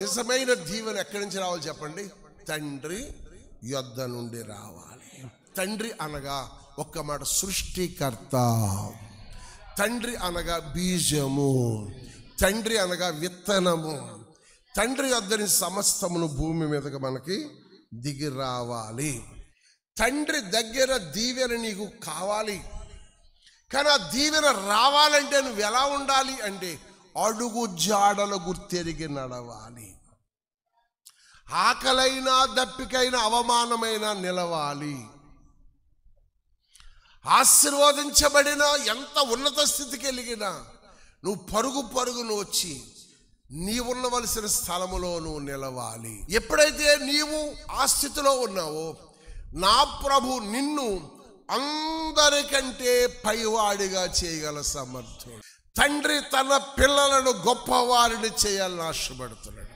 నిజమైన దీవెన ఎక్కడి నుంచి రావాలి చెప్పండి? తండ్రి యొద్ద నుండి రావాలి. తండ్రి అనగా ఒక్క మాట సృష్టికర్త, తండ్రి అనగా బీజము, తండ్రి అనగా విత్తనము. తండ్రి యొద్దని సమస్తమును భూమి మీదకి మనకి దిగి రావాలి. తండ్రి దగ్గర దీవెన నీకు కావాలి. కానీ ఆ దీవెన రావాలంటే నువ్వు ఎలా ఉండాలి అంటే అడుగు జాడల గుర్తెరిగి నడవాలి. ఆకలైనా దప్పికైనా అవమానమైన నిలవాలి. ఆశీర్వదించబడిన ఎంత ఉన్నత స్థితికి వెళ్ళినా నువ్వు పరుగును వచ్చి నీ ఉండవలసిన స్థలములో నువ్వు నిలవాలి. ఎప్పుడైతే నీవు ఆ స్థితిలో ఉన్నావో నా ప్రభు నిన్ను అందరికంటే పైవాడిగా చేయగల సమర్థుడు. తండ్రి తన పిల్లలను గొప్పవారిని చేయాలని ఆశపడుతున్నాడు.